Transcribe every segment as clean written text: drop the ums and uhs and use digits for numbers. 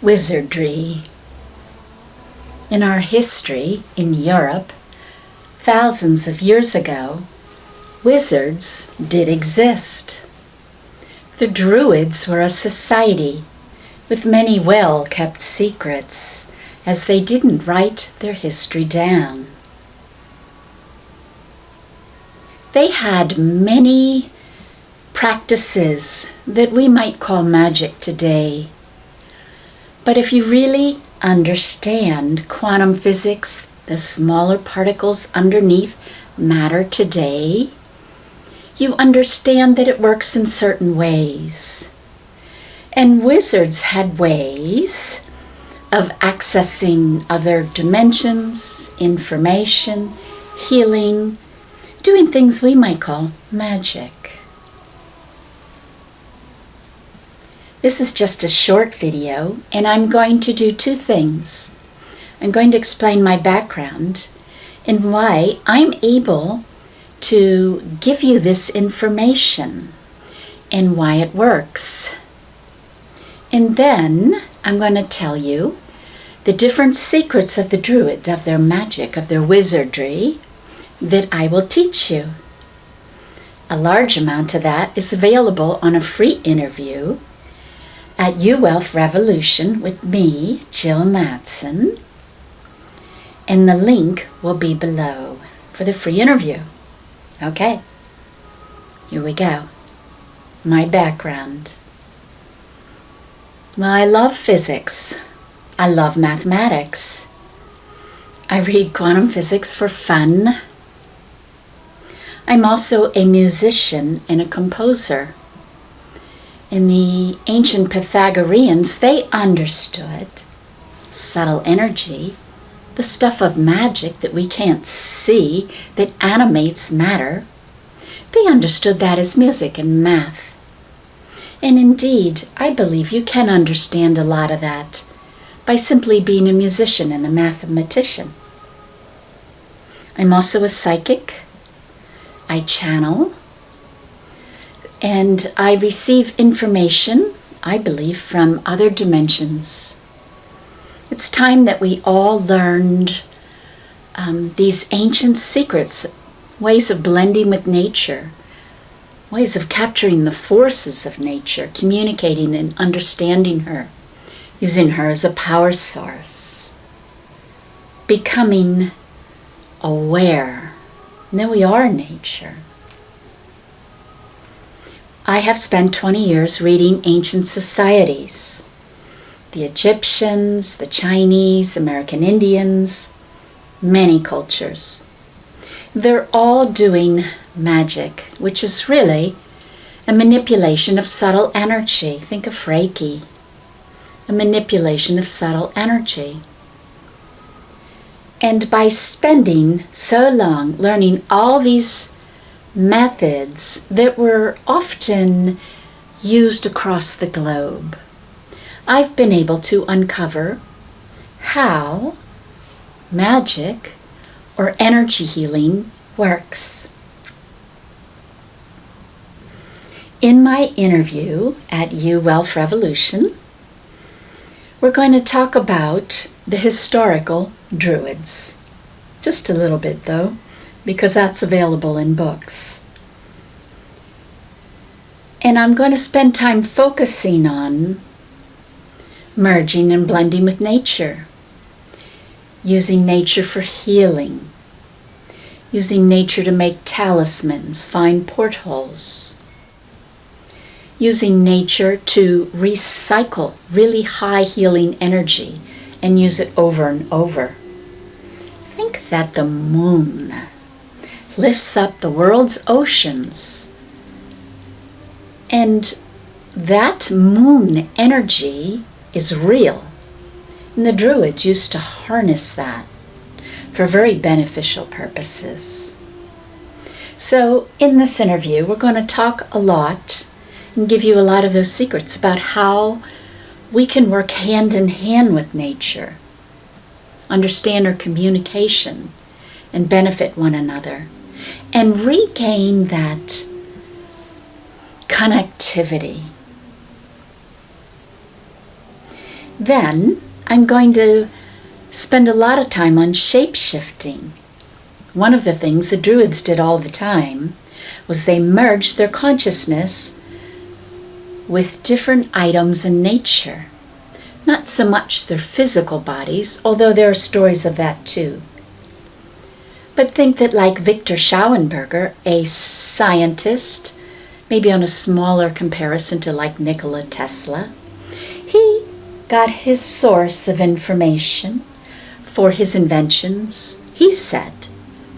Wizardry. In our history in Europe, thousands of years ago, wizards did exist. The Druids were a society with many well-kept secrets, as they didn't write their history down. They had many practices that we might call magic today. But if you really understand quantum physics, the smaller particles underneath matter today, you understand that it works in certain ways. And wizards had ways of accessing other dimensions, information, healing, doing things we might call magic. This is just a short video, and I'm going to do two things. I'm going to explain my background and why I'm able to give you this information and why it works. And then I'm going to tell you the different secrets of the Druid, of their magic, of their wizardry that I will teach you. A large amount of that is available on a free interview at UWealth Revolution with me, Jill Mattson, and the link will be below for the free interview. Okay, here we go. My background. Well, I love physics. I love mathematics. I read quantum physics for fun. I'm also a musician and a composer. And the ancient Pythagoreans, they understood subtle energy, the stuff of magic that we can't see, that animates matter. They understood that as music and math. And indeed, I believe you can understand a lot of that by simply being a musician and a mathematician. I'm also a psychic. I channel. And I receive information, I believe, from other dimensions. It's time that we all learned these ancient secrets, ways of blending with nature, ways of capturing the forces of nature, communicating and understanding her, using her as a power source, becoming aware that we are nature. I have spent 20 years reading ancient societies. The Egyptians, the Chinese, the American Indians, many cultures. They're all doing magic, which is really a manipulation of subtle energy. Think of Reiki, a manipulation of subtle energy. And by spending so long learning all these methods that were often used across the globe, I've been able to uncover how magic or energy healing works. In my interview at UWealth Revolution, we're going to talk about the historical Druids. Just a little bit though, because that's available in books. And I'm going to spend time focusing on merging and blending with nature, using nature for healing, using nature to make talismans, find portholes, using nature to recycle really high healing energy and use it over and over. Think that the moon lifts up the world's oceans, and that moon energy is real. And the Druids used to harness that for very beneficial purposes. So in this interview, we're going to talk a lot and give you a lot of those secrets about how we can work hand in hand with nature, understand our communication, and benefit one another, and regain that connectivity. Then I'm going to spend a lot of time on shape-shifting. One of the things the Druids did all the time was they merged their consciousness with different items in nature. Not so much their physical bodies, although there are stories of that too. But think that like Victor Schauenberger, a scientist, maybe on a smaller comparison to like Nikola Tesla, he got his source of information for his inventions, he said,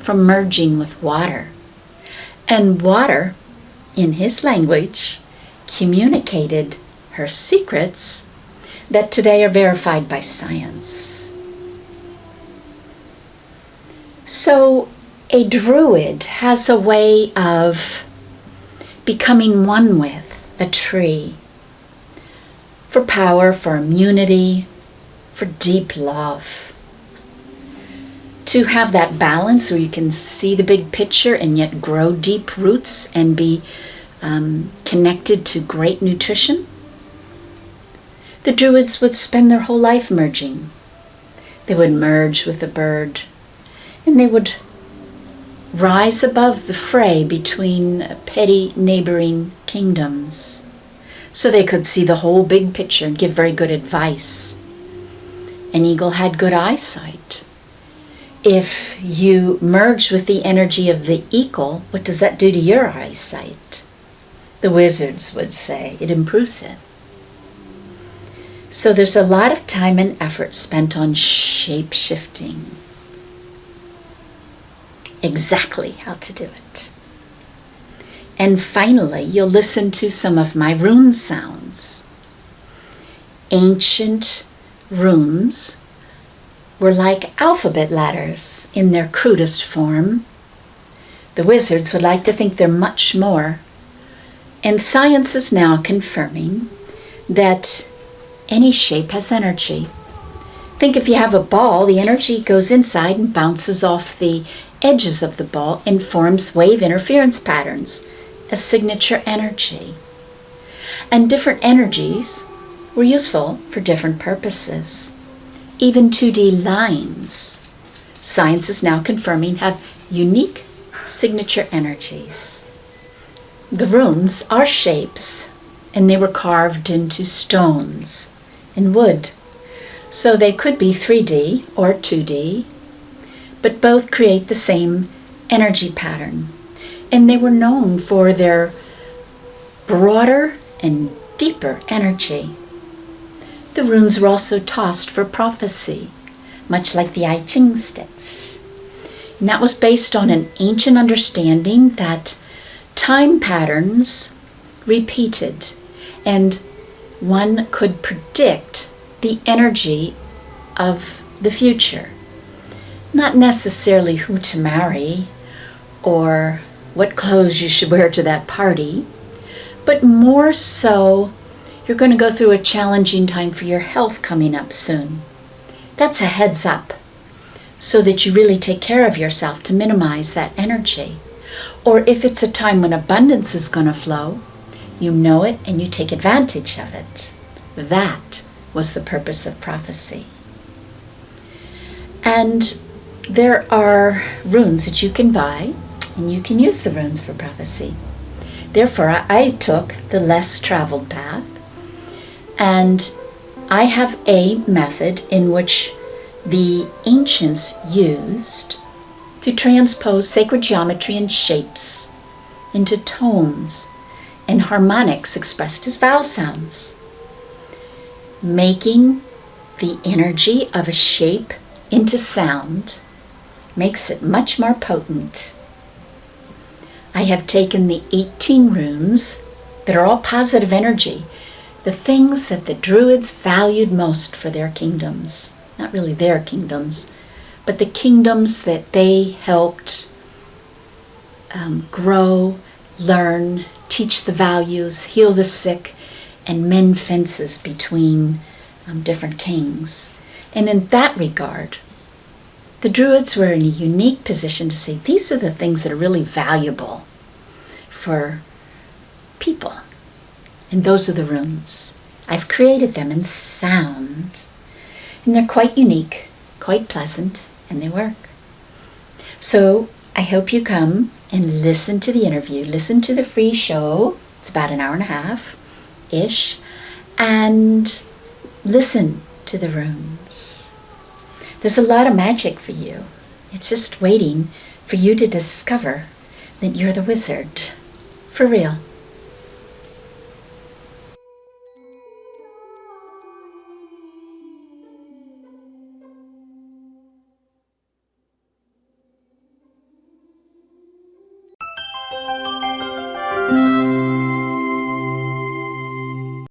from merging with water. And water, in his language, communicated her secrets that today are verified by science. So a druid has a way of becoming one with a tree for power, for immunity, for deep love. To have that balance where you can see the big picture and yet grow deep roots and be connected to great nutrition. The Druids would spend their whole life merging. They would merge with a bird, and they would rise above the fray between petty neighboring kingdoms, so they could see the whole big picture and give very good advice. An eagle had good eyesight. If you merge with the energy of the eagle, what does that do to your eyesight? The wizards would say it improves it. So there's a lot of time and effort spent on shape-shifting. Exactly how to do it. And finally, you'll listen to some of my rune sounds. Ancient runes were like alphabet letters in their crudest form. The wizards would like to think they're much more. And science is now confirming that any shape has energy. Think if you have a ball, the energy goes inside and bounces off the edges of the ball and forms wave interference patterns, a signature energy. And different energies were useful for different purposes. Even 2D lines, science is now confirming, have unique signature energies. The runes are shapes, and they were carved into stones and wood. So they could be 3D or 2D, but both create the same energy pattern. And they were known for their broader and deeper energy. The runes were also tossed for prophecy, much like the I Ching sticks. And that was based on an ancient understanding that time patterns repeated, and one could predict the energy of the future. Not necessarily who to marry or what clothes you should wear to that party, but more so you're going to go through a challenging time for your health coming up soon. That's a heads up, so that you really take care of yourself to minimize that energy. Or if it's a time when abundance is going to flow, you know it and you take advantage of it. That was the purpose of prophecy. And there are runes that you can buy, and you can use the runes for prophecy. Therefore, I took the less traveled path, and I have a method in which the ancients used to transpose sacred geometry and shapes into tones and harmonics expressed as vowel sounds, making the energy of a shape into sound makes it much more potent. I have taken the 18 runes that are all positive energy, the things that the Druids valued most for their kingdoms, not really their kingdoms, but the kingdoms that they helped grow, learn, teach the values, heal the sick, and mend fences between different kings. And in that regard, the Druids were in a unique position to say, these are the things that are really valuable for people. And those are the runes. I've created them in sound. And they're quite unique, quite pleasant, and they work. So I hope you come and listen to the interview. Listen to the free show. It's about an hour and a half-ish. And listen to the runes. There's a lot of magic for you. It's just waiting for you to discover that you're the wizard. For real.